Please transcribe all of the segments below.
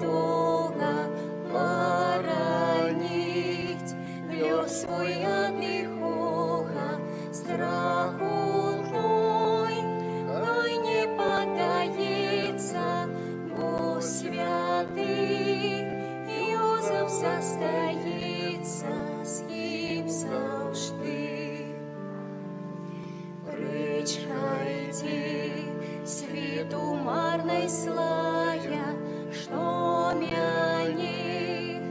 Святого поранить, лёс свой от лихого страху мой, хай не потаится, бо святый Юзеф состоится с ним завжди. Причхайте світу марной слая, что мяне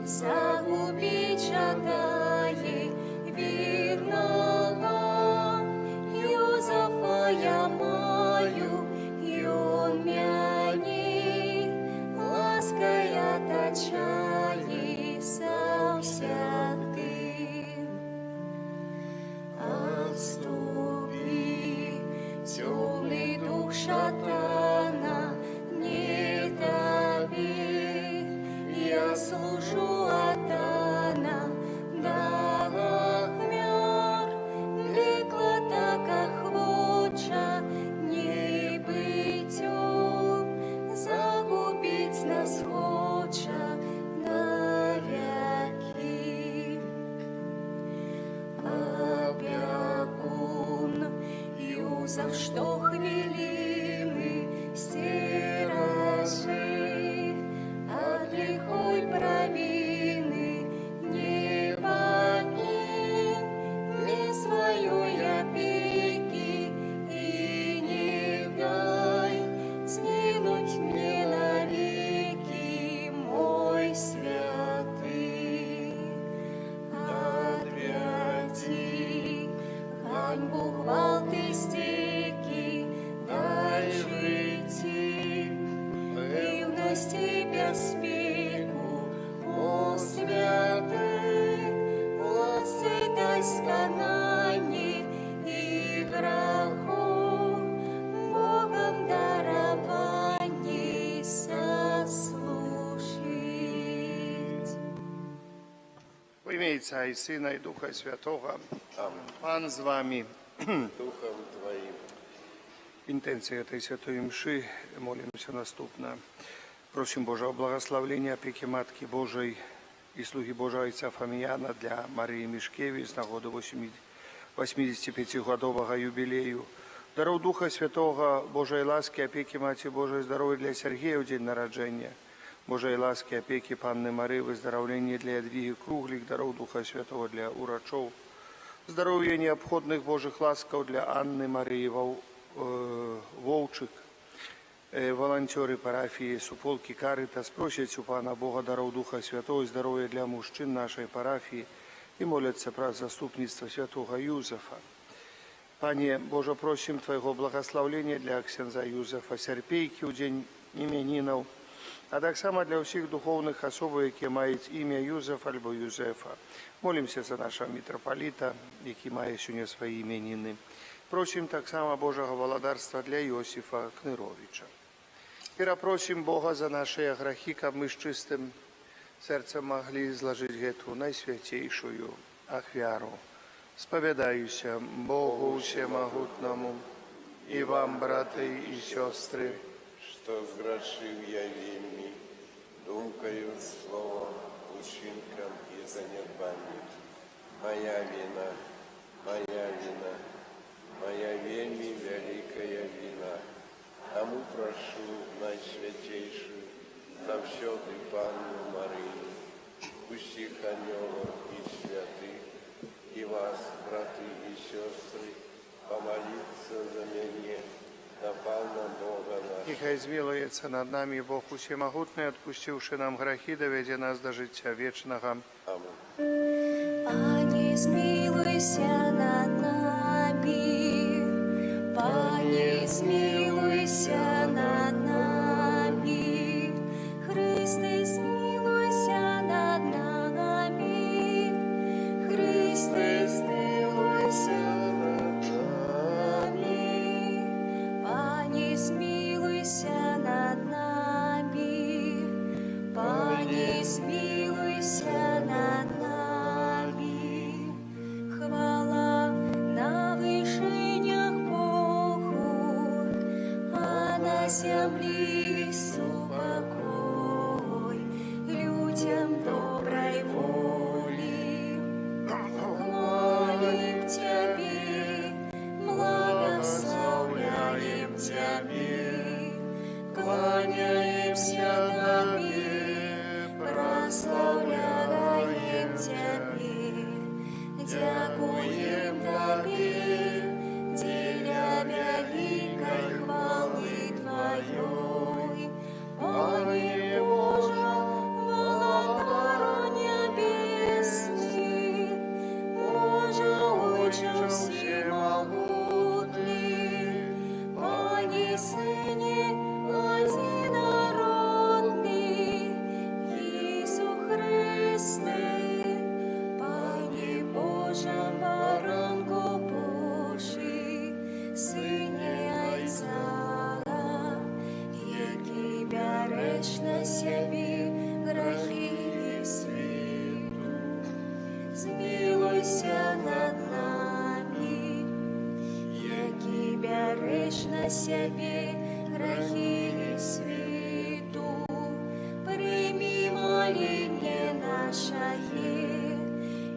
загубить жадає вірного Юзефа я маю, і он мяне лаская тачає завсягди. Отступи, темный дух шатана, не тобі я служу отдана, дала хмяр, векла така хвоча, не битю, загубить нас хоча навеки. Опекун Юзеф, что хвилины стережи от лихой провины, не покинь ни своей опеки и не дай сгинуть мне навеки, мой святый. Отвяти ганьбу, гвалт и стеки, дай жить ревности без спеку, о святый, власти дай сконанье и греху Богом дарованье сослужить. В ім'я Отця і Сина, і Духа Святого. Пан з вами. Духом Твоим. Інтенція этой святої мши молимося наступно. Просим Божого благословения, опеки Матки Божией и слуги Божого Отца Фомияна для Марии Мишкевич с нагоды 85-годового юбилею. Даров Духа Святого, Божией ласки, опеки Матери Божией, здоровья для Сергея в день народжения. Божией ласки, опеки Панны Марии, выздоровления для Ядвиги Круглик, даров Духа Святого для урачов. Здоровья необходных Божьих ласков для Анны Марии Вовчик, волонтеры парафии Суполки Каритас просят у Пана Бога даров Духа Святого и здоровья для мужчин нашей парафии и молятся про заступництво святого Юзефа. Пане Боже, просим Твоего благословения для ксенза Юзефа Серпейки в день именинов, а так само для всех духовных особ, які мають ім'я Юзеф або Юзефа. Молимся за нашого митрополита, який має сьогодні свої іменини. Просим так само Божого володарства для Йосифа Книровича. Просим Бога за наши грехи, как мы с чистым сердцем могли изложить эту наисвятейшую ахвяру. Споведаюся Богу Всемогутному и вам, браты и сестры, Что зграшив я вельми, думкою, словом, учинком и занедбанием. Моя вина, моя вина, моя вельми великая вина. Тому прошу Найсвятейшую, завсёды Панну Марию, усіх анёлов и святых, и вас, браты и сестры, помолиться за меня, да Пана Бога нашего. Нехай змилуется над нами Бог Всемогутный, отпустивший нам грехи, доведя нас до життя вечного. Аминь. Пане, змилуйся над нами, Пане, змилуйся над нами, Христе, змилуйся над нами, Христе, змилуйся над нами, Пане, змилуйся над нами, Пане, змилуйся над нами. Хвала на вышинях Богу, а на земле супокой. себе грехи світу, прийми моління нашає,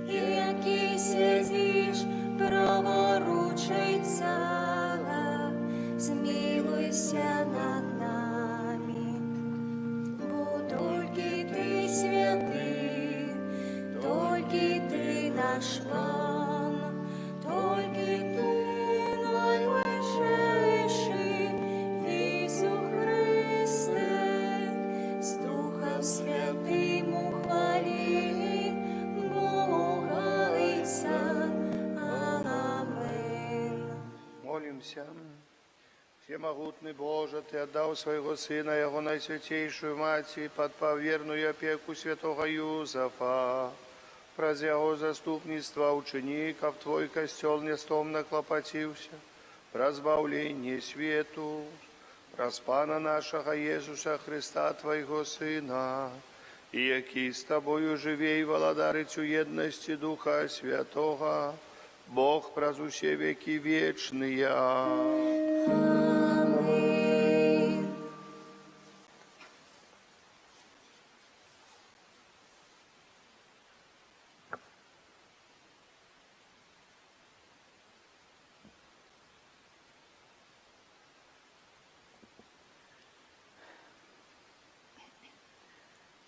і який сидиш праворуч Отця, змилуйся над нами. Бо тільки ти святий, тільки ти наш Пан, тільки ти найвищий, Ісус Христе, з Духом Святим ухвали Бога Отця. Аминь. Молимся. Всемогутный Боже, Ты отдал Своего Сына, Его Наисвятейшую Мать, и подпав верную опеку святого Юзефа. Праз Его заступництва учеников Твой костел нестомно клопотился, про збавление свету, праз Пана нашего Иисуса Христа, Твоего Сына, и який с Тобою живей володарицу едности Духа Святого, Бог праз усе веки вечные. Аминь.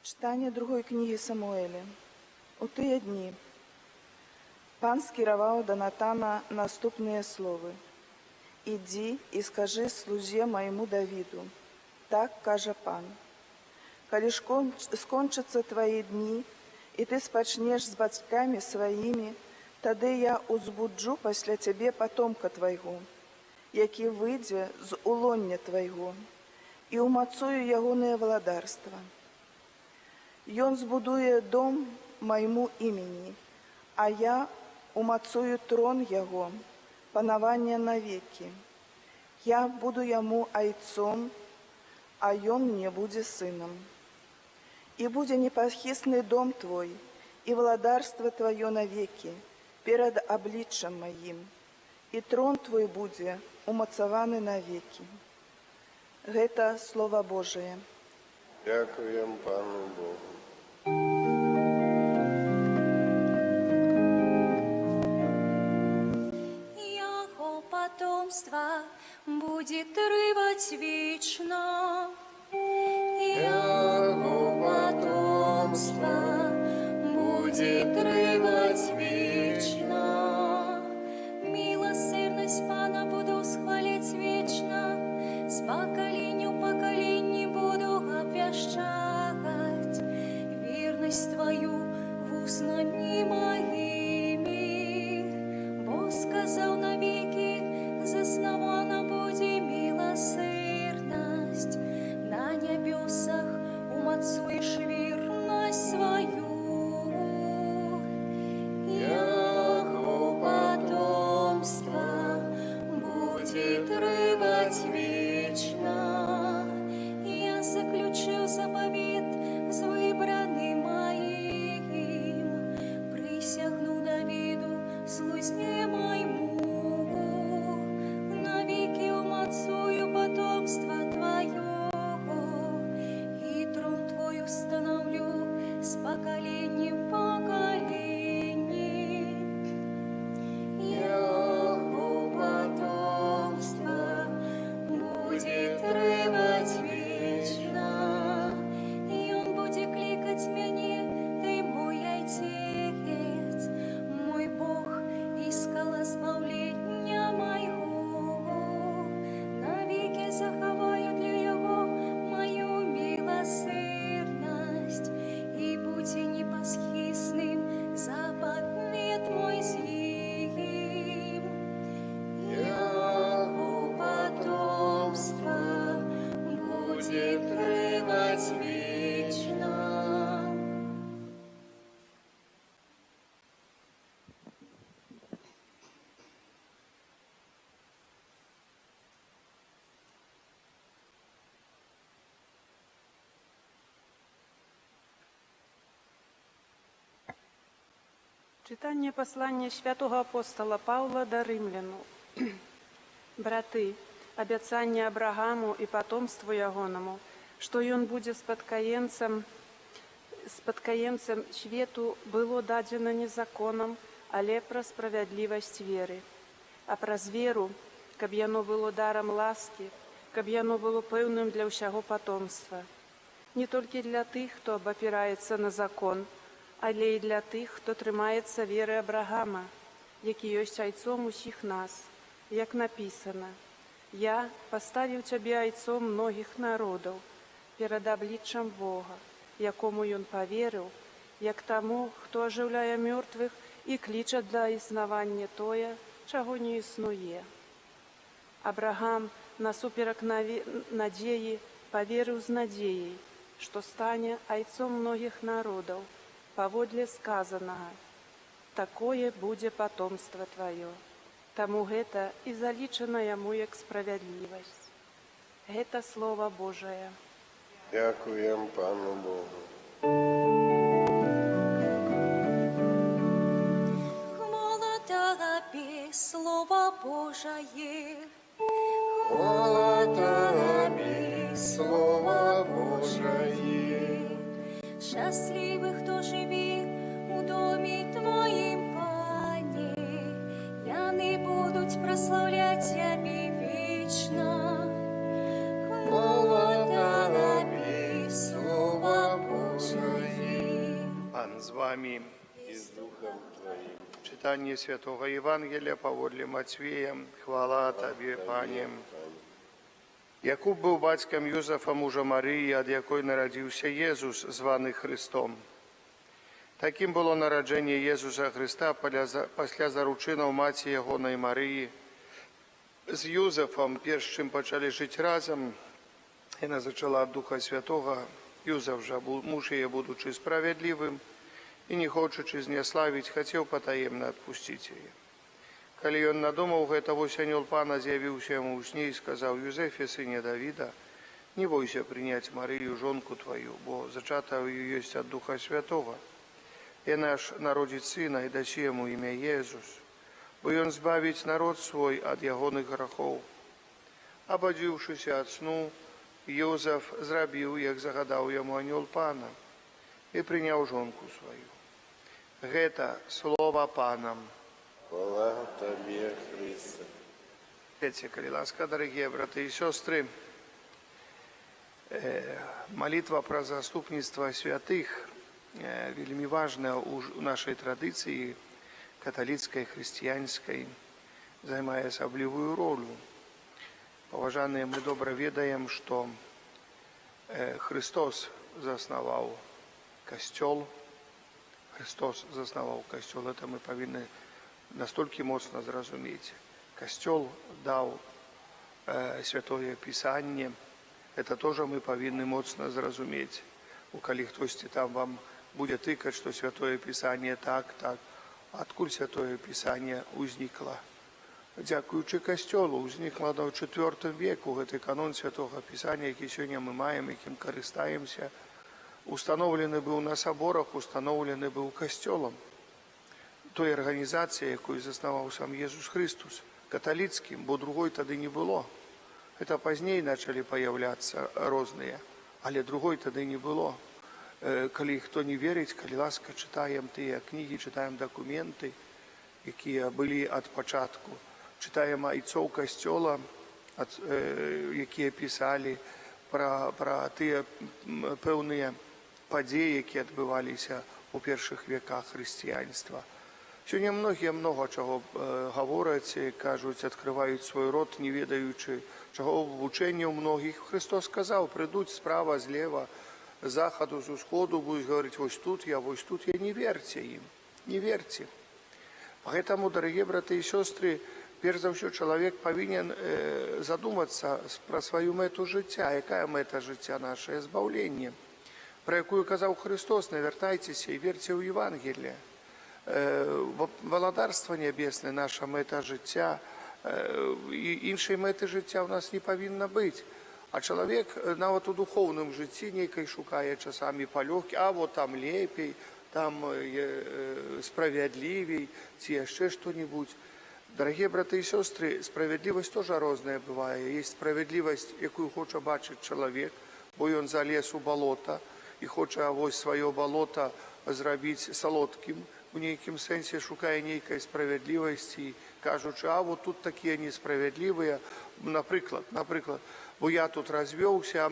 Читання другої книги Самуеля. У тыя дні пан скіраваў да Натана наступныя словы: «Ідзі і скажы слузе майму Давіду, так кажа пан, калі скончацца твае дні, і ты спачнеш з бацькамі сваімі, тады я узбуджу пасля цябе патомка твайго, які выйдзе з улоння твайго, і ўмацую ягонае валадарства. Ён збудуе дом майму імені, а я умацую трон яго, панавання навекі. Я буду яму айцом, а ён мне будзе сынам. І будзе непахісны дом твой, і валадарства тваё навекі, перад абліччам маім, і трон твой будзе умацаваны навекі». Гэта Слова Божие. Дякуємо Пану Богу. Яго потомство будет рывать вечно, Яго потомство будет рывать вечно. Милосердность Пана буду схвалить вечно, с поколения в поколение буду обвящать верность Твою в уснами моими. Бо сказал навеки, заснована буде милосердность, на небесах умацуешь верность свою. Яго потомство будет рывать вечно. Я заключил заповедь с выбранным моим, присягну Давиду, слузе моему, навеки умацую потомство Твое, и трон Твой установлю с поколения в поколение. Яго потомство будет рывать вечно, и он будет кликать меня, ты мой Отец, мой Бог, искала збавлення моего, навеки заховаю для Его мою милосердность, и будь непосхисным заповед мой с ним. Яго потомство будет рывать вечно. Читання послання святого апостола Павла до римляну. Брати, абяцанне Абрагаму і патомству ягонаму, што ён будзе спадкаемцам свету, было дадзена не законам, але праз справядлівасць веры. А праз веру, каб яно было дарам ласкі, каб яно было пэўным для ўсяго патомства. Не толькі для тых, хто абапіраецца на закон, але і для тых, хто трымаецца веры Абрагама, які ёсць айцом усіх нас, як напісана: «Я паставіў цябе айцом многіх народаў перад абліччам Бога, якому ён паверыў, як таму, хто ажыўляе мёртвых і кліча да існавання тое, чаго не існуе». Абрагам насуперак надзеі паверыў з надзеяй, што стане айцом многіх народаў, паводле сказанага: «Такое будзе патомства тваё». Таму гэта і залічана яму як справядлівасць. Гэта Слова Божае. Дякуємо Пану Богу. Хвала Тобі, Слово Божає. Хвала Тобі, Слово Божає. Щасливий, хто живе у домі Твоїм, Пане, і вони будуть прославляти Тебе вічно. Хвала Тобі, Слово Божає. Пан з вами. І з Духом Твоїм. Читание Святого Евангелия поводле Матвея. Хвала Тебе, Пане. Якуб був батьком Юзефа, мужа Марії, ад якої народився Єзус, званий Христом. Таким було народження Єзуса Христа після заручинов маті Ягоної Марії. З Юзефом, перш чим почали жити разом, вона зачала від Духа Святого. Юзеф же, муж її, будучи справедливим, и не хочучи знеславить, хотел потаемно отпустить ее. Коли он надумал гэта, вось анёл Пана з'явился ему у сне и сказал: «Юзефе, сыне Давида, не бойся принять Марию, жонку твою, бо зачата ее есть от Духа Святого. И наш народит сына, и даси ему имя Иисус, бо он збавить народ свой от ягоных грехов». Ободившись от сну, Юзеф зрабил, як загадал ему анёл Пана, и принял жонку свою. Гэта слово Пана. Хвала Тобі, Христе. Видите, коли ласка, дорогие братья и сестры, молитва про заступництво святых вельми важна у нашей традиции католицкой, христианской, займає особливую роль. Поважанные, мы добро ведаем, что Христос заснував костел. Христос заснував костел. Это мы повинны настолько моцно зразуметь. Костел дал Святое Писание. Это тоже мы повинны моцно зразуметь. Коли хтось там вам будет тыкать, что Святое Писание так, откуль Святое Писание узникло? Дякуючи костелу, узникло до IV веку. Это канон Святого Писания, який сьогодні ми маємо, яким користаємося. Установлений був на соборах, установлений був костелом той організації, якою заснував сам Ісус Христос, католицьким, бо другої тоді не було. Это позднее почали появляться різні, але другої тоді не було. Коли хто не вірить, коли ласка, читаємо ті книги, читаємо документи, які були від початку, читаємо отців костела, які писали про ті певні події, які відбувалися у перших веках християнства. Сьогодні много чого говорять, кажуть, відкривають свій рот, не ведаючи, чого в ученні у многих. Христос сказав: прийдуть справа, зліва, з заходу, з сходу, будуть говорити: ось тут я, не вірте їм, не вірте. Поэтому, дорогие братья и сестры, перш за все, чоловік повинен задуматися про свою мету життя. Яка мета життя наше? Збавлення. Про яку казав Христос: не вертайтеся і вірте у Євангеліє. Володарство небесне – наша мета життя. Іншої мети життя у нас не повинно бути. А чоловік навіть у духовному житті некий шукає часами полегки, а вот там лепей, там справедливей, чи ще що-небудь. Дорогие браты и сестры, справедливость тоже разная бывает. Есть справедливость, якую хоче бачить чоловік, бо він залез у болото і хоче ось своє болото зробити солодким. У нейкім сенсі шукає нейкої справедливості, кажучи, а вот тут такі несправедливі. Наприклад, бо я тут розвівся,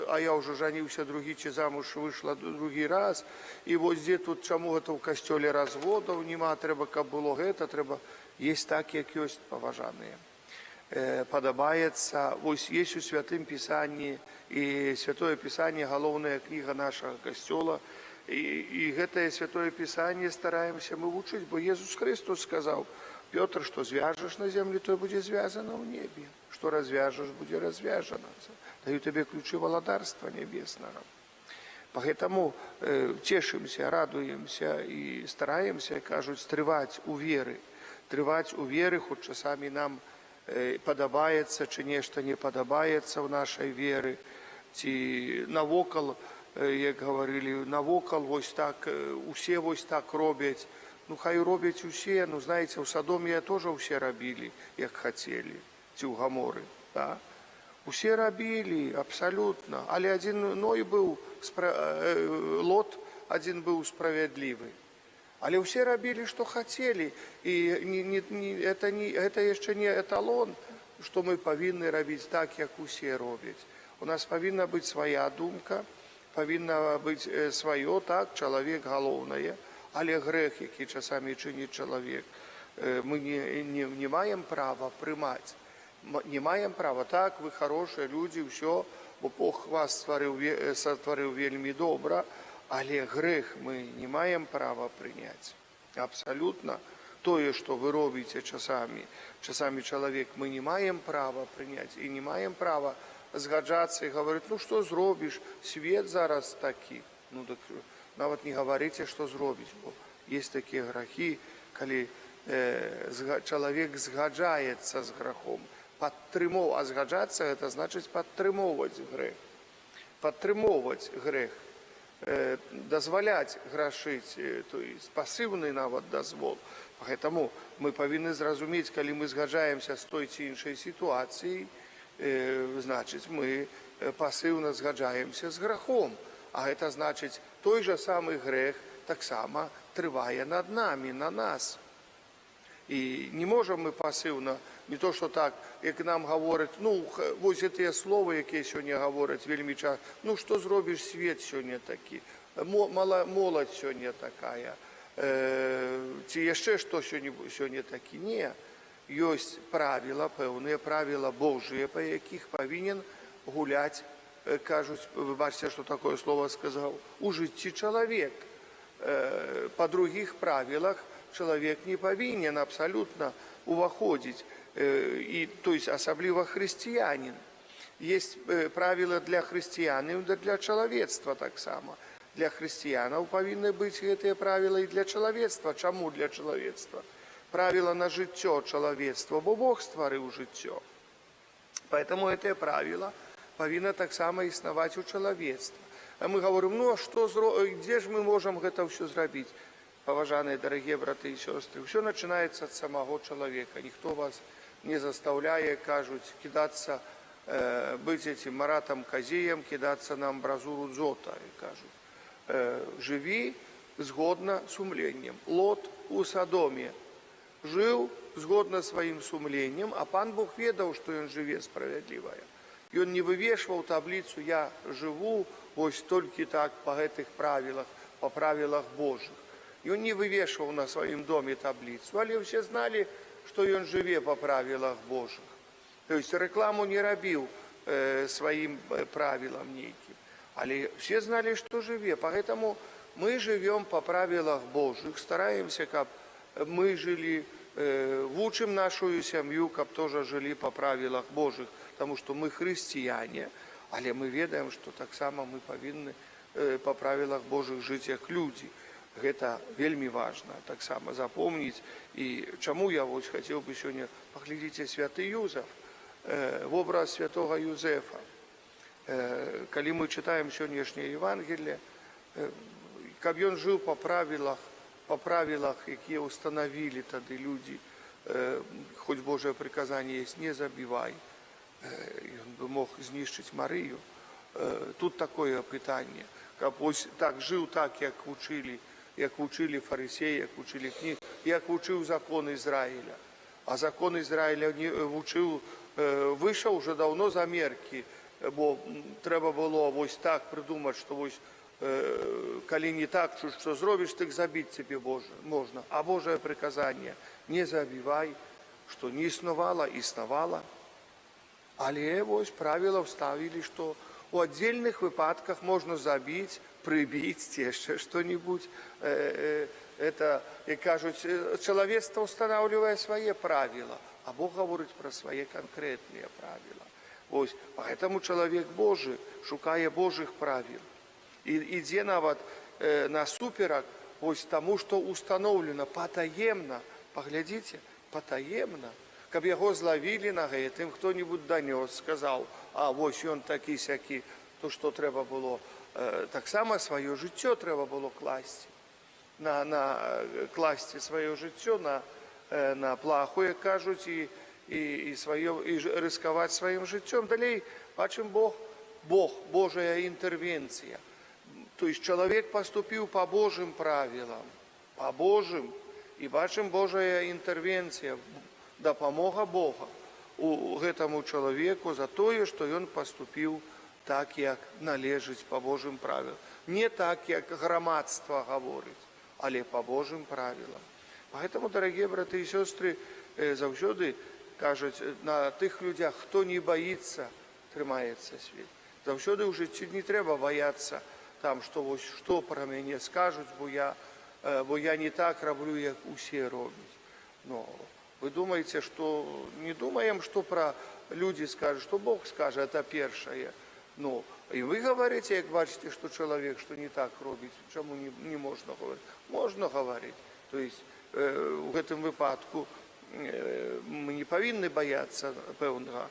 а я вже женився другий чи замуж вийшла другий раз, і ось де тут, чому в костюлі розводів нема, треба, каб було гета, треба. Є так, як є, поважані. Подобається, ось є у Святим Писанні, і Святое Писання, головна книга нашого костюла, і це Святое Писання стараємося ми вчити, бо Ісус Христос сказав, Петр, що зв'яжеш на землі, то буде зв'язано в небі. Що розв'яжеш, буде розв'яжено. Даю тобі ключі володарства небесного. Поэтому тешимся, радуемся и стараемся, кажуть, стривати у віри. Тривати у віри, хоч часами нам подобається, чи нечто не подобається в нашій вірі. Ці навокал, як говорили, навокал ось так, усі ось так роблять. Ну, хай роблять усі, ну, знаєте, у Содомі теж усі робили, як хотіли, ці Гомори, да? Усі робили, абсолютно. Але один Ной був, Лот один був справедливий. Але всі робили, що хотіли. І це ще не еталон, що ми повинні робити так, як усі роблять. У нас повинна бути своя думка, повинно бути своє, так, чоловік головне, але грех, який часами чинить чоловік, ми не маємо права приймати. Не маємо права, так, ви хороші люди, все, бо Бог вас сотворив вельми добре, але грех ми не маємо права прийняти. Абсолютно. То, що ви робите часами чоловік, ми не маємо права прийняти і не маємо права згаджатися і говорити, ну що зробиш, світ зараз такий. Ну так навіть не говорите, що зробити, бо є такі грехи, коли чоловік згаджається з грехом. А згаджатися – це значить підтримувати грех. Підтримувати грех. Дозволяти грішити, тобто пасивний навіть дозвол. Тому ми повинні зрозуміти, коли ми згаджаємося з той чи іншої ситуації, значить ми пасивно згаджаємося з грехом. А це значить, той же самий грех так само триває над нами, на нас. І не можемо ми пасивно, не то, що так, як нам говорять, ну, ось ці слова, які сьогодні говорять вельми часто, ну, що зробиш, світ сьогодні такий, молодь сьогодні така, чи ще що сьогодні таке. Ні, є правила, певні правила Божі, по яких повинен гуляти, кажуть, ви бачите, що таке слово сказав, у житті чоловік. По других правилах человек не повинен абсолютно уваходить, то есть особливо христианин. Есть правила для христиан и для человечества так само. Для христианов повинны быть эти правила и для человечества. Чому для человечества? Правила на життя человечества, бо Бог створив життя. Поэтому эти правила повинны так само існувати у человечества. А мы говорим, ну а что, где же мы можем это все сделать? Поважаные, дорогие браты и сестры, все начинается от самого человека. Никто вас не заставляет, кажут, кидаться, быть этим Маратом Казеем, кидаться на амбразуру дзота. И кажут, живи згодно сумлением. Лот у Содоме жил згодно своим сумлением, а пан Бог ведал, что он живе справедливое. И он не вывешивал таблицу «я живу ось только так по этих правилах, по правилах Божьих». И он не вывешивал на своем доме таблицу, але все знали, что он живе по правилах Божьих. То есть рекламу не робил своим правилам неким, але все знали, что живе. Поэтому мы живем по правилах Божьих, стараемся, как мы жили, учим нашу семью, как тоже жили по правилах Божьих, потому что мы христиане, але мы ведаем, что так само мы повинны по правилах Божьих жить как люди. Это вельми важно, так само запомнить. И чему я вот хотел бы сегодня поглядите святый Юзеф, в образ святого Юзефа. Когда мы читаем сегодняшнее Евангелие, как он жил по правилах, какие установили тогда люди, хоць Божае прыказанне есть «не забівай», ён бы мог знішчыць Марыю. Тут такое пытанне, каб вось так жыў так, як вучылі фарысеі, як вучылі кніг, як вучыў закон Ізраіля. А закон Ізраіля вучыў, выйшаў уже даўно за меркі, бо трэба было вось так прыдумаць, што вось калі не так, што зробіш, так забіць цябе можна. А Божае прыказанне «не забівай», што не існавала, але вось правіла вставілі, што у аддзельных выпадках можна забіць, прыбіць ці яшчэ што-нибудь. Это, як кажуць, чалавецтва ўстанаўлівае свае правіла, а Бог гаворыць пра свае канкрэтныя правіла. Вось, поэтому чалавек Божы шукае Божых правіл. І ідзе нават насуперак вось таму, што ўстаноўлена патаемна, паглядзіце, патаемна, каб яго злавілі на гэтым, хто-нибудь данёс, сказаў, а вось ён такі-сякі, то што трэба было, таксама сваё жыццё трэба было класці, класці сваё жыццё на плаху, як кажуць, і рыскаваць сваім жыццём. Далей бачым Божая інтэрвенцыя. То есть чалавек паступіў па Божым правілам, па Божым, і бачым Божая інтэрвенцыя, дапамога Бога у гэтаму чалавеку за тое, што ён паступіў так, як належыць па Божым правілам. Не так, як грамадства гаворыць, але па Божым правілам. Поэтому, дарагія браты і сёстры, заўсёды кажуць, на тых людзях, хто не баіцца, трымаецца свет. Заўсёды ў жыцці не трэба бояцца там, што вось што пра мяне скажуць, бо я не так раблю, як усе робяць. Но вы думаеце, што не думаем, што пра людзі скажуць, што Бог скажа, это першае. Ну, і вы говорите, як бачыце, што чалавек, што не так робіць, чаму не можна гаварыць? Можна гаварыць. То есть у гэтым выпадку мы не павінны баяцца пэўнага,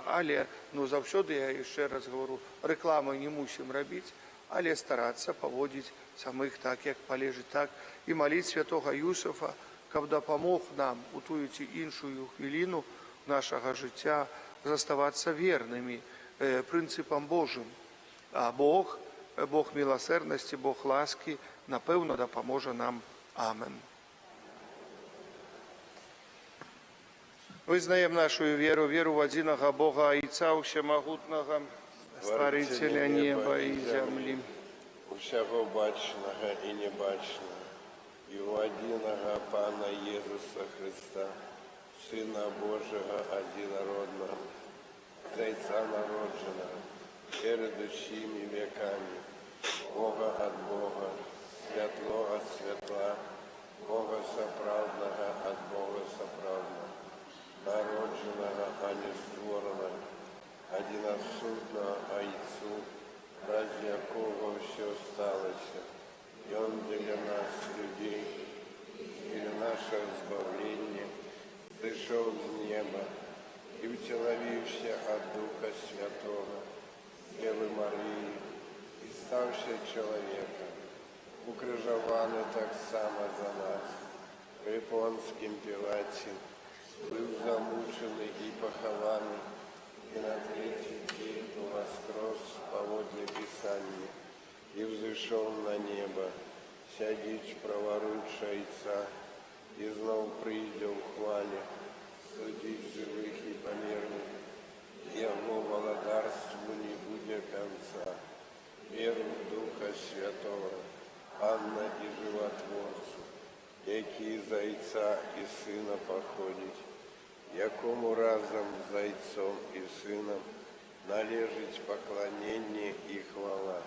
але заўсёды, я яшчэ раз гавару, рэкламы не мусім рабіць, але старацца паводзіць самых так, як палежыць, так, і маліць святога Юсафа, каб дапамог нам у тую ці іншую хвіліну нашага жыцця заставацца вернымі прынцыпам Божым. А Бог міласэрнасці, Бог ласкі, напэўна, дапаможа нам. Амен. Вызнаем нашу веру в адзінага Бога, Айца Усемагутнага, Стварыцеля неба і зямлі, усяго бачнага і небачнага, і у адзінага Пана Езуса Христа, Сына Божага адзінароднага, Зайца народжанага, перед усімі векамі, Бога ад Бога, святло ад святла, Бога сапраўднага ад Бога сапраўднага, народжанага, а не створанага, адзінасутнага Айцу, праз якога ўсё сталася. Ён для нас, людзей, для нашего збавлення, зышоў з неба і ўцелавіўся ад Духа Святого, Девы Марыі, і стаўся чалавекам, укрыжаваны таксама за нас, пры Понскім Пілаце, быў замучаны і пахаваны, і на трэці дзень воскрес паводле Пісання, і взышоў на неба, сядзіць праворуч Айца, і зноў прыйдзе ў хвале, судзіць жывых і памерлых. Яго валадарству не будзе канца. Веру в Духа Святого, Анна і Жыватворцу, які з Айца і Сына паходзіць, якому разам з Айцом і Сынам належыць пакланенне і хвала,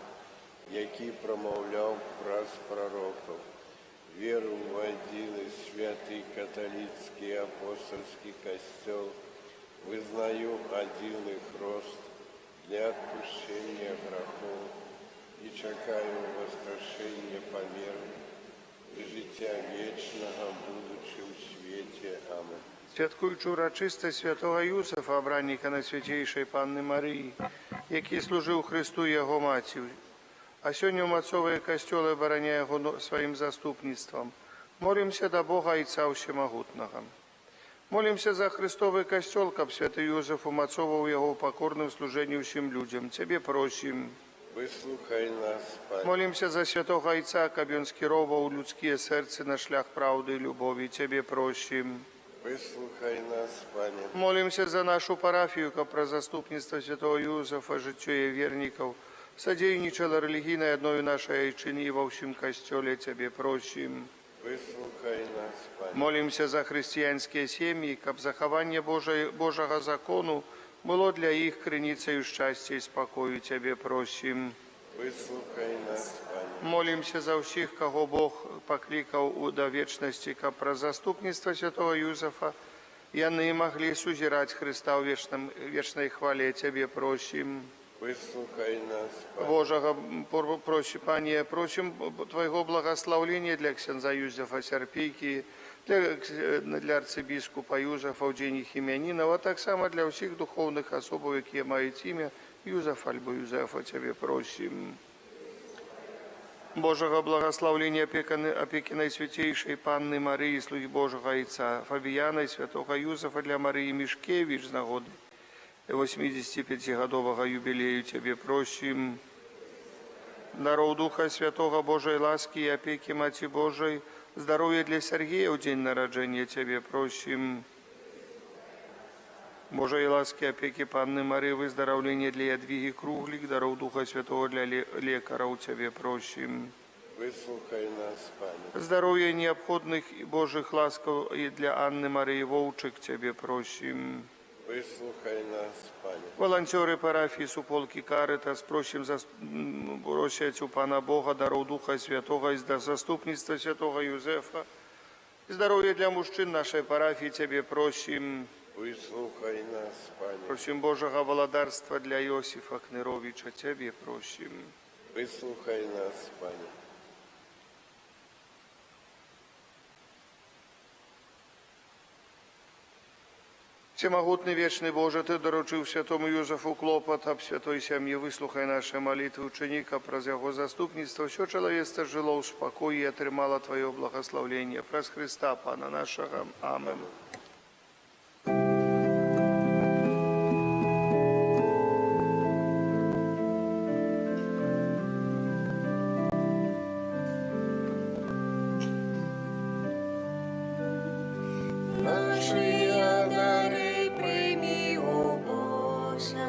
які прамаўляў праз прарокаў. Веру в адзіны святы каталіцкі апостольскі касцёл, вызнаю адзіны хрост для адпушчэння грахоў і чакаю воскрешення памерлых і жыцця вечнага, будучы ў свеце. Амен. Святкуючы урачыстасць святого Юсафа, абранніка Найсвяцейшай Панны Марыі, які служыў Хрысту і яго маці, а сёння ўмацоўвае касцёл і абараняе яго сваім заступніцтвам, молімся да Бога Айца Усемагутнага. Молимся за Христовый костел, каб святый Юзеф умацовывал его в покорном служении всем людям. Тебе просим. Выслухай нас, Пане. Молимся за святого Отца, каб он скировал людские сердца на шлях правды и любови. Тебе просим. Выслухай нас, Пане. Молимся за нашу парафию, каб про заступництво святого Юзефа, житие верников, содейничала религийной одной нашей айчини во всем костеле. Тебе просим. Выслухай нас, Пане. Молимся за христианские семьи, каб захование Божьего закону было для их криницею счастья и спокою. Тебе просим. Выслухай нас, Пане. Молимся за всех, кого Бог покликал до вечности, каб про заступництво святого Юзефа, и они могли сузирать Христа в вечной хвале. Тебе просим. Выслухай нас, Пане. Божьего, Пане, просим Твоего благословения для ксенза Юзефа Серпейки, для арцибіскупа Юзефа Евгения Хімянінова, а так само для всіх духовних особів, які мають ім'я Юзеф або Юзефа. Тебе просим. Божьего благословения опеки Наисвятейшей Панны Марии, слуги Божьего Отца Фабияна и святого Юзефа для Марии Мишкевич з нагоди 85-годового юбилею. Тебе просим. Даров Духа Святого, Божьей ласки и опеки Мати Божией, здоровья для Сергея в день народжения. Тебе просим. Божьей ласки, опеки Панны Марии, выздоровления для Ядвиги Круглик, даров Духа Святого для лекаров. Тебе просим. Выслухай нас, Пане. Здоровья необходных и Божьих ласков и для Анны Марии Волчек. Тебе просим. Выслухай нас, Пане. Волонтеры парафии Суполки Каритас, просим просять у Пана Бога, даров Духа Святого и заступництва святого Юзефа. Здоровья для мужчин нашей парафии. Тебе просим. Выслухай нас, Пане. Просим Божьего володарства для Иосифа Кныровича. Тебе просим. Выслухай нас, Пане. Всемогутный вечный Боже, Ты доручил святому Юзефу клопот об святой семье. Выслухай наши молитвы ученика про его заступництво. Все человечество жило в спокое и отримало Твое благословление. Праз Христа, Пана нашего. Аминь. Наші дари прийми, о Боже,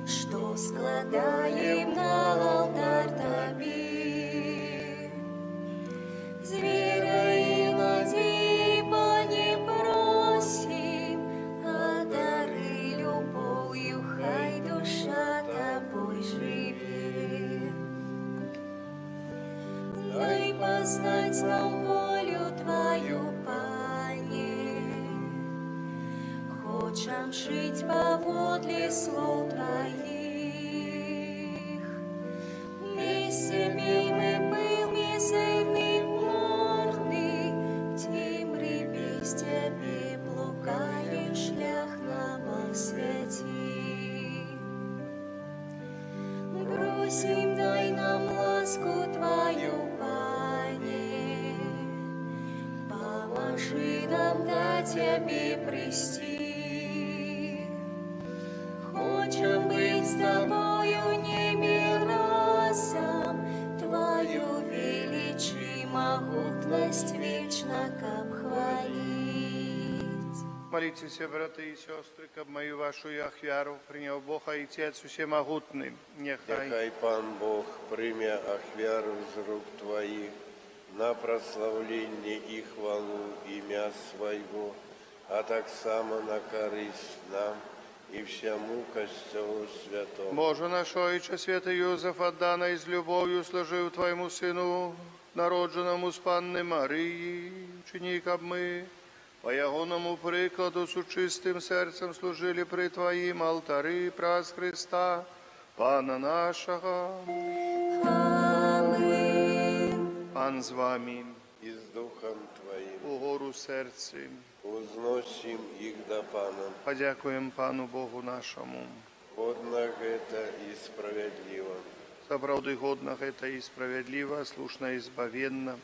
що складаєм на алтар Тобі. З вірою і надією, Пане, просим, а дари любов'ю, хай душа Тобою живе. Дай познать нам волю Твою, Пане, хочем жить поводле слов Твоих. Вместе мы был мизерный, мордый, в темре без Тебе блукаем, шлях нам освети. Просим, дай нам ласку Твою, Пане, поможи нам до Тебе прийти. Хочем быть с Тобою ними разом, Твою величие, могутность вечно обхвалить. Молитесь, браты и сестры, каб мою вашу ахвяру принял Бог и Отец Всемогутный. Нехай Пан Бог прийме ахвяру з рук Твоих на прославление и хвалу ім'я Своего, а так само на користь нам и всему Костелу Святому. Боже наш Отче, святый Юзеф, отданный с любовью служил Твоему Сыну, народженному с Панны Марии, учини, каб мы, по ягоному прикладу, с чистым сердцем служили при Твоим алтари праз Христа, Пана нашего. Аминь. Пан з вами, И с Духом Твоим угору серці. узносим их до Пана. Подякуємо Пану Богу нашому. Годно это и справедливо. За правду годно это и справедливо, слушно и избавенно,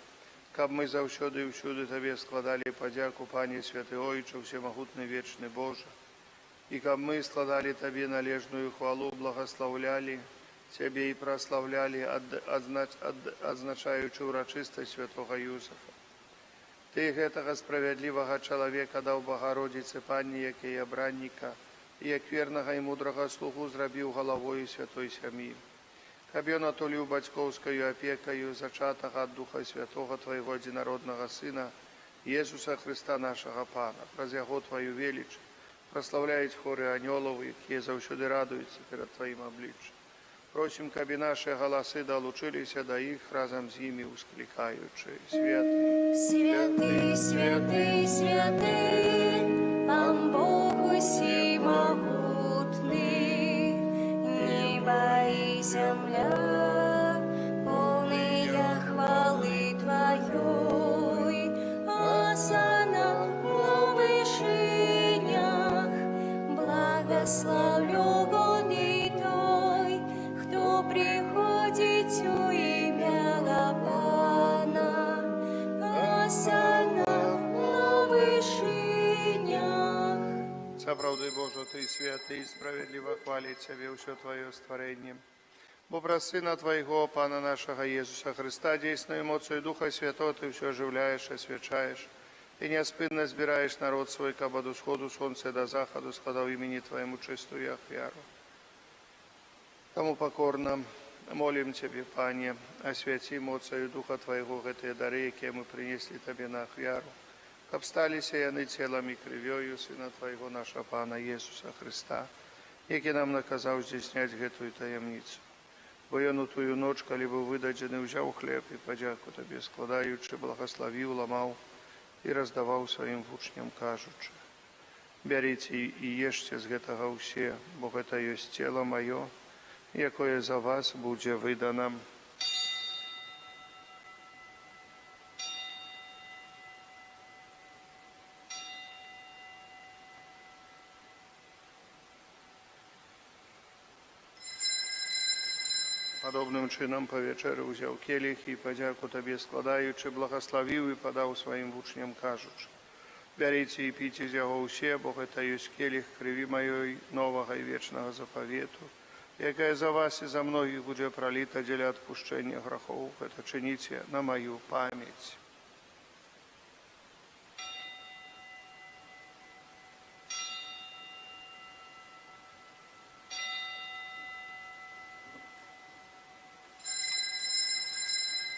каб мы заўсёды і ўсюды Табе складалі падзяку, Пане святы Ойче, всемагутны вечны Божа, і каб мы складалі Табе належную хвалу, благословляли Цябе і праславлялі, адзначаючы ўрачыстасць святога Юзефа. Ты гэтага справядлівага чалавека даў Багародзіцы Панні, як і абранніка, і як вернага і мудрага слугу зрабіў галавою святой сям'і. Каб ён атуліў бацькоўскаю апекаю зачатага ад Духа Святога Твайго адзінароднага Сына, Езуса Христа нашага Пана, праз Яго Тваю веліч, праслаўляюць хоры анёлаў, якія заўсёды радуюцца перад Тваім абліччам. Просім, каб і нашыя галасы далучыліся да іх, разам з імі усклікаючы. Святы, Святый, святый, святый, Пан Бог усімагутний, неба і земля, полная хвали Твоей, осанна на вышинях, благословлю гони Той, хто приходить у ім'я Пана, осанна на вышинях. Сапраўды, Божа, Ты святы і справядліва хваліць Цябе ўсё Тваё стварэнне. Бо праз Сына Твайго, Пана нашага Езуса Христа, дзейсною моцою Духа Святого Ты ўсё оживляеш, асвячаеш і няспынна збіраеш народ свой, каб ад усходу сонца да захаду складаў імені Твайму чыстую ахвяру. Таму пакорна молім Цябе, Пане, асвяці моцаю Духа Твайго гэтыя дары, якія мы прынеслі Табе на ахвяру, каб сталіся яны целам і крывёю Сына Твайго, наша Пана Езуса Христа, які нам наказаў здзяйсняць гэтую таямніцу. Бо ён у тую ноч, калі быў выдадзены, узяў хлеб і падзяку Табе складаючы, благословіў, ламаў і раздаваў сваім вучням, кажучы: бярыце і ешце з гэтага ўсе, бо гэта ёсць цела маё, якое за вас будзе выдана. Падобным чынам па вечеры ўзяў келіх і падзяку Табе складаючы, благословіў і падаў сваім вучням, кажучы: бярыце і піце з яго ўсе, бо гэта ёсць келіх крыві маёй новага і вечнага запавету, якая за вас і за многіх будзе праліта дзеля адпушчэння грахоў. Гэта чыніце на маю памяць.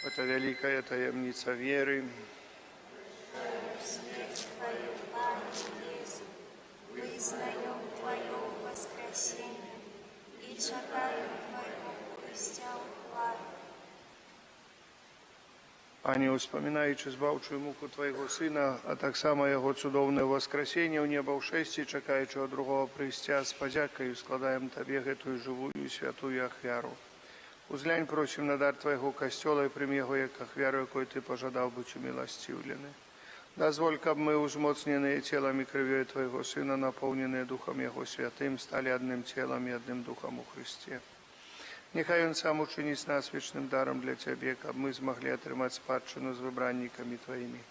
Это великая таямница веры. Смерть Твою, Пане Иисус, вызнаем Твое воскресение и чекаем Твоего Христа славы. Пане, успамінаючы збаўчую муку Твайго Сына, а таксама Яго цудоўнае воскресенне ў неба ў шэсці, чакаючы ад другого прыйсця, з падзякаю складаем Табе гэтую жывую і святую ахвяру. Узглянь, просім, на дар Твайго касцёла і прым яго як ахвяру, якой Ты пажадаў быць уміласціўлены. Дазволь, каб мы, узмоцненыя целам і крывёй Твайго Сына, напоўненыя Духам Яго Святым, сталі адным целам і адным Духам у Христе. Няхай Ён сам учыніць нас вечным дарам для Цябе, каб мы змаглі атрымаць спадчыну з выбраннікамі Тваімі,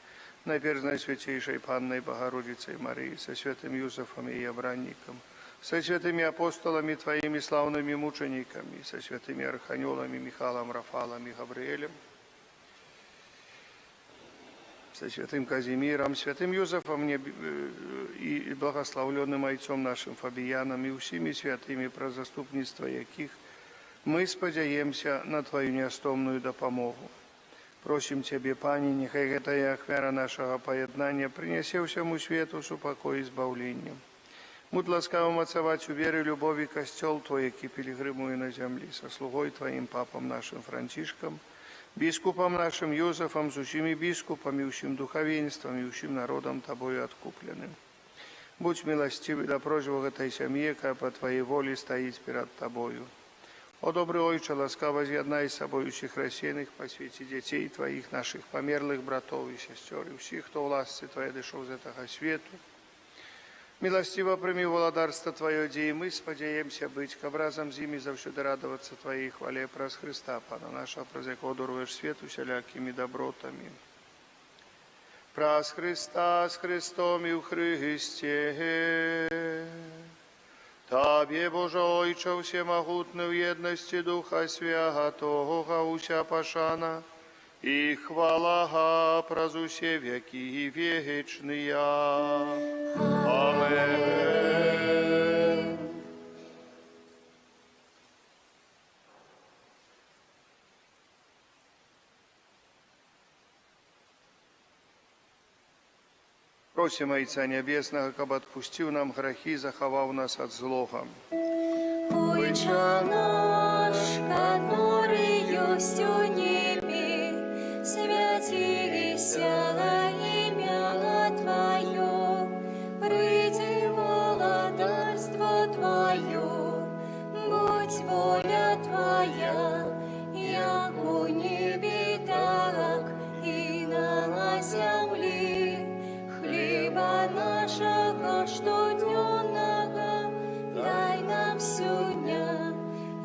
найперш з Найсвяцейшай Паннай Багародзіцай Марыі, са святым Юзефам і абраннікам, со святыми апостолами Твоими славными мучениками, со святыми арханёлами Михалом, Рафалом и Гавриэлем, со святым Казимиром, святым Юзефом и благословленным отцом нашим Фабияном и всеми святыми, про заступництво яких мы спадзяемся на Твою неастомную дапамогу. Просим Тебе, Пане, нехай гэтая ахвяра нашага паяднання прынясе ўсяму свету супакой і збаўленнем. Будь ласкавым ацаваць у веры любові касцёл Твой, які пілігрымуе на зямлі, са слугой Тваім папам нашим Францішкам, біскупам нашим Юзефам, з усімі біскупамі, усім духавенствам і усім народам Табою адкупленым. Будь милостивый да просьбы гэтай сям'і, якая па Твоей волі стаіць перад Табою. О, добрый Ойче, ласкаво з'яднай з сабой усіх рассеяных па свеце дзяцей Твоих, наших памерлых братоў і сясцёр, і усіх, хто ў ласцы Твоей дышоў з гэтага свету. Милостиво прими владарство Твое, где и мы спадзяемся быть, каб разом з імі заўсёды радоваться Твоей хвале праз Христа, Пана наша, праз якого даруеш свет усялякими добротами. Враз Христа с Христом и в Христе. Табе, Боже Ойче, всемогутный в едности Духа Святого, уся пашана, и хвала празу все веки вечные. Аминь. Просим Отца Небесного, каб отпустил нам грехи, заховал нас от злого. Отче наш, который есть у небе, святися имя Твое, приди владарство Твое, будь воля Твоя, як у небе, так и на земле. Хлеба нашего штодневного дай нам сегодня,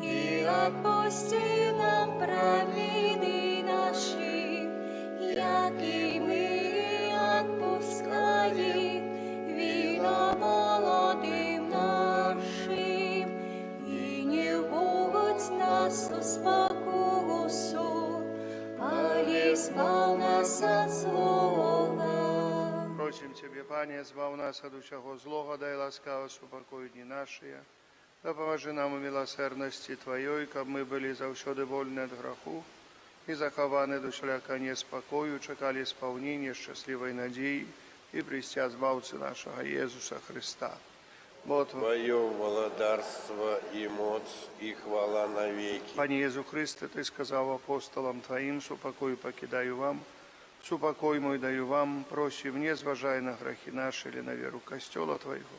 и отпусти нам провины наши, як и мы отпускаем виноватым нашим, и не вводь нас в спокусу, али избав нас от злого. Просим Тебе, Пане, збав нас от усього злого, дай ласкаво супокой дні наші, да поможи нам у милосердности Твоей, каб мы были завсёды вольны от греху и захованы до шляка неспокою, чекали исполнения счастливой надеи и престя збавцы нашего Иисуса Христа. Бо Твое владарство и моц, и хвала навеки. Пане Иисус Христе, Ты сказал апостолам Твоим, супокой покидаю вам, супокой мой даю вам, просим, не зважай на грехи наши или на веру Костела Твоего.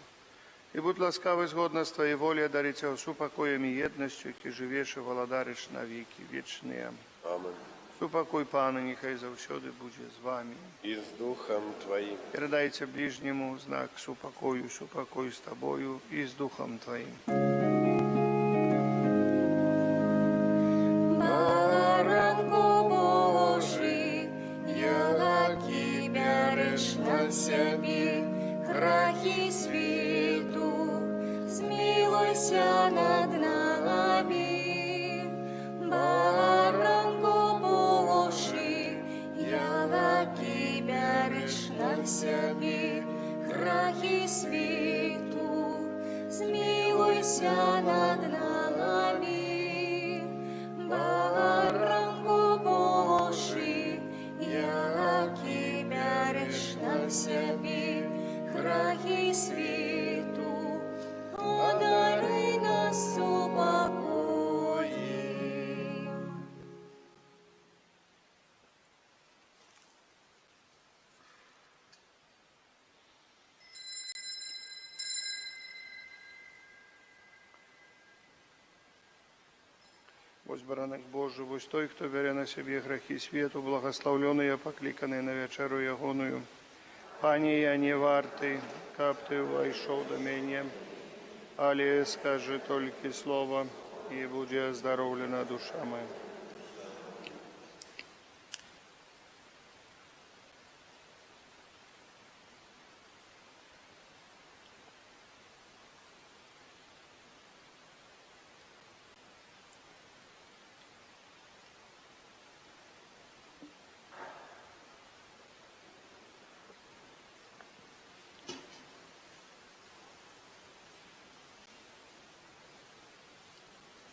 И будь ласкавый згодно с Твоей волей, дарить Тебя супокоем и едностью, ки живешь и владариш на веки вечные. Аминь. Супокой, Пане, нехай завсёды буде з вами. И с Духом Твоим. Передайте ближнему знак супокою, супокой с Тобою и с Духом Твоим. Баранко Божий, яки береш на себе грехи світу, змилуйся над нами. Баранко Божий, яки береш на себе грехи світу, змилуйся над нами. Баранко Божий, яки береш на себе грехи світу, одари нас супокоєм. Вось баранок Божий, вось той, хто бере на себе грехи свету, благословленный, покликанный на вечеру ягоную. Пане, я не вартый, каб Ты войшов до меня, але скажи только слово, и будет оздоровлена душа моя.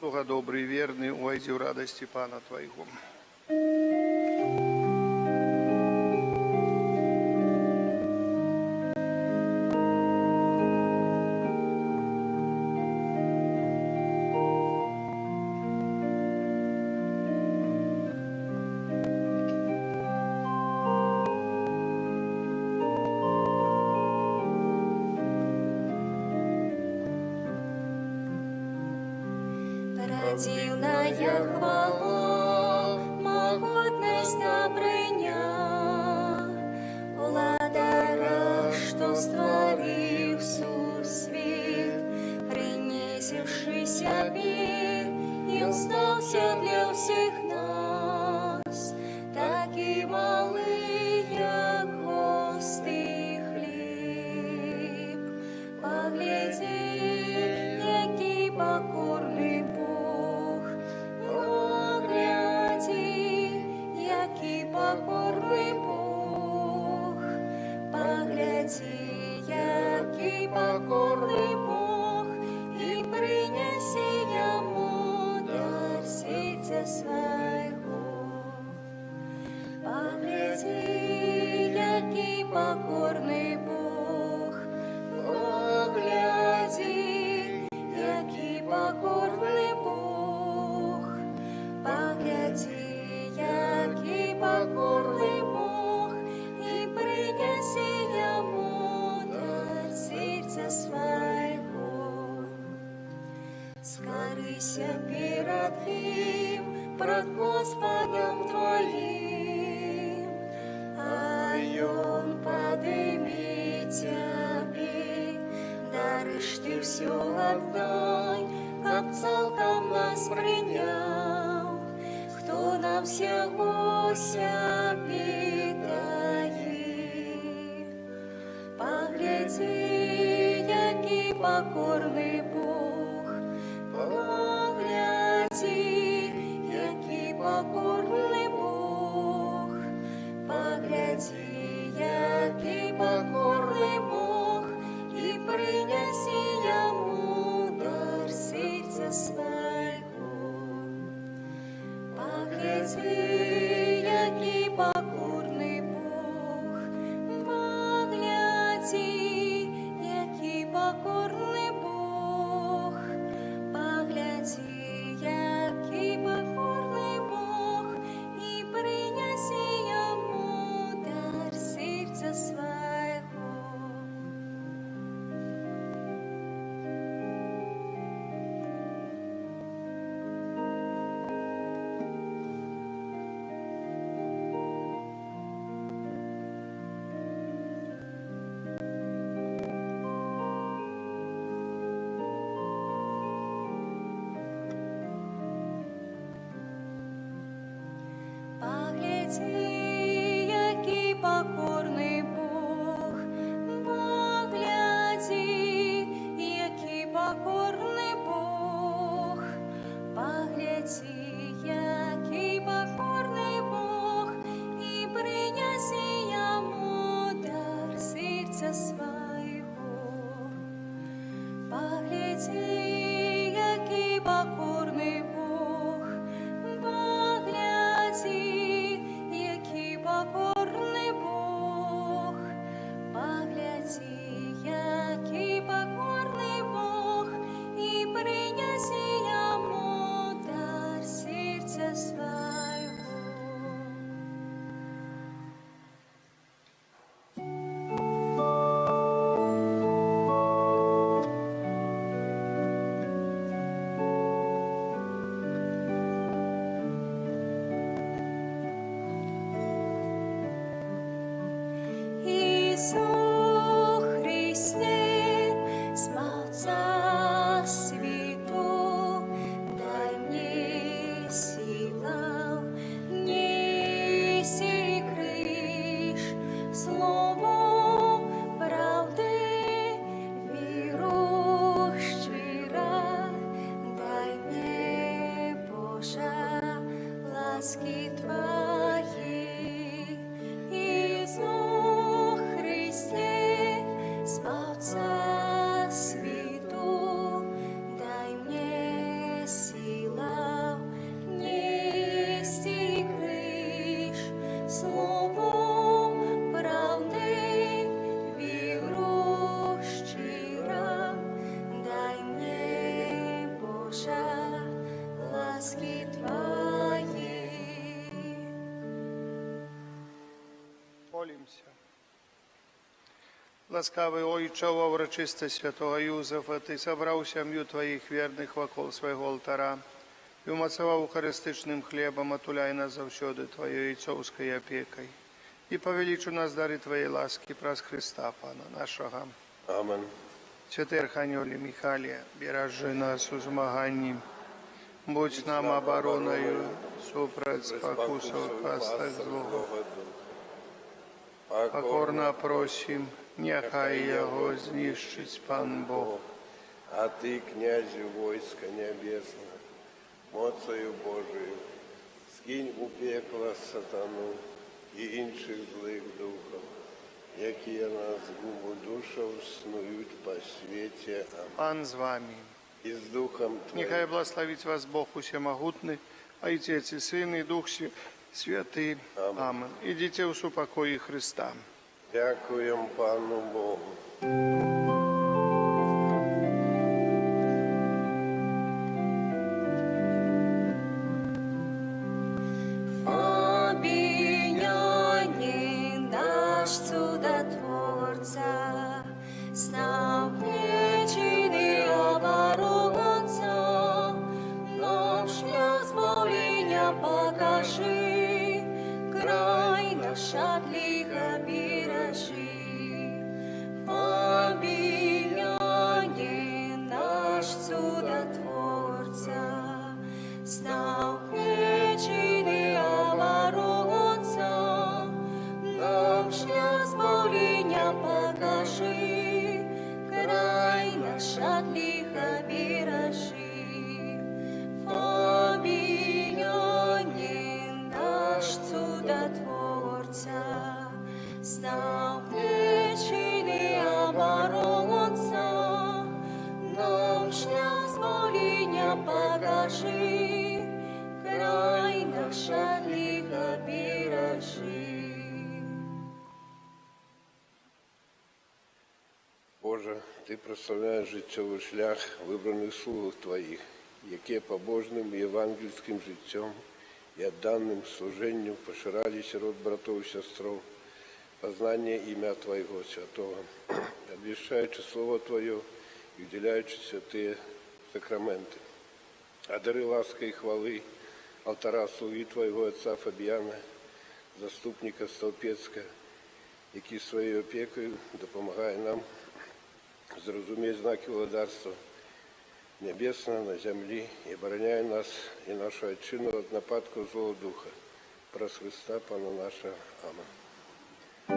Слуга добрый и верный, уйди в радости Пана Твоего. Родильная хвала, могутность добрыня, владара, что створил всю свет, принесивший себе, и остался для всех нас, так и малый, яко який покорний Бог, погляди, який покорний Бог, і принеси йому дар серця свого. Погляди, який покорний Бог, погляди, який покорний Бог, погляди, який покорний Бог, і принеси йому дар серця свого. Скорися перед ним, пред Господом твоим, а он поднимет тебе, даришь ты все одной, как целком нас принял, кто нам всего себе дает. Погляди, який покорний Бог, погляди, який покорний Бог, погляди, який покорний Бог, і принеси йому дар серця свого. Погляди, який покорний Бог, погляди, який покорний Бог, погляди, який покорний Бог, і принеси йому дар серця свого. Погляди, який покорний Бог, погляди, який покорний Бог, погляди, який покорний Бог, і принеси йому дар серця свого. Погляди, який покорний Бог, погляди, який покорний Бог, погляди, який покорний Бог, і принеси йому дар серця свого. Ісу Христе, змовца світу, дай мені сила, неси криш, слово правди, віру щира, дай мені, Божа, ласки Твої. Ісу Христе, змовца світу, дай мені сила, нести криш, слово правди, віру щира, дай мені, Божа, ласки Твої. Молимся. Ласкавый Ойче, во урочистость святого Юзефа, Ты собрал семью Твоих верных вокол своего алтара и умацовал Eucharystycznym хлебом, отуляй нас завсёды Твоей яйцовской опекой. И повеличу нас дары Твоей ласки, праз Христа, Пана нашего. Amen. Святый Архангеле Михалия, бережи нас у змаганні, будь нам обороною, супроть спокусов пастах злого. Покорно просим, нехай його знищить Пан Бог. А Ты, князю войска небесного, моцею Божию, скинь у пекло сатану і інших злих духов, які на згубу душов снують по світі. Амінь. Пан з вами. І з Духом Твоїм. Нехай благословить вас Бог усемогутний, Отец и Сын, и Дух Святый. Амин. Ідіть у супокої Христа. Дякуємо Пану Богу. Обвиненный наш чудотворца, с нам вечный оборонца, нам шлях избавления покажи, край наш от лиха бережи. Обвиненный наш чудотворца, с нам вечный оборонца, нам шлях избавления покажи, край наш от лиха бережи. Обвиненный наш чудотворца, с нам вечный оборонца, нам шлях избавления покажи, край наш от лиха бережи. Боже, Ти прославляєш життєвий шлях вибраних слуг Твоїх, які побожним і євангельським життям і відданим служенню поширали серед братов і сестров познання ім'я Твоєго святого, обвіщаючи Слово Твоє і вділяючи святі сакраменти. А дари ласки і хвали алтара слуги Твоєго отця Фабіяна, заступника Столпецька, який своєю опікою допомагає нам зрозуміти знаки владарства небесного на землі і обороняє нас і нашу отчину від нападку злого духа. Про Христа Пана нашого. Амінь.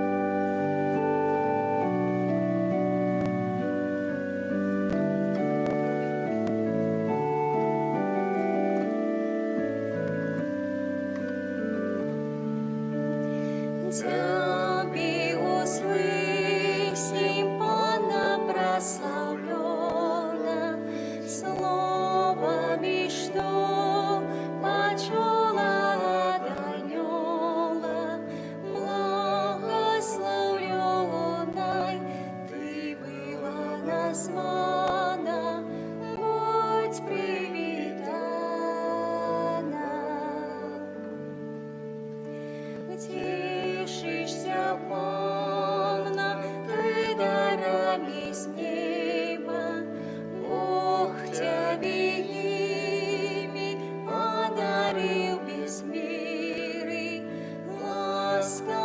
Тебе услышим, Пана прославлена, словами, что почула от анёла, благословленной ты была названа, будь привитана. Тішишся, полна, ти дарами з неба, Бог тебе ими одарил без меры, ласка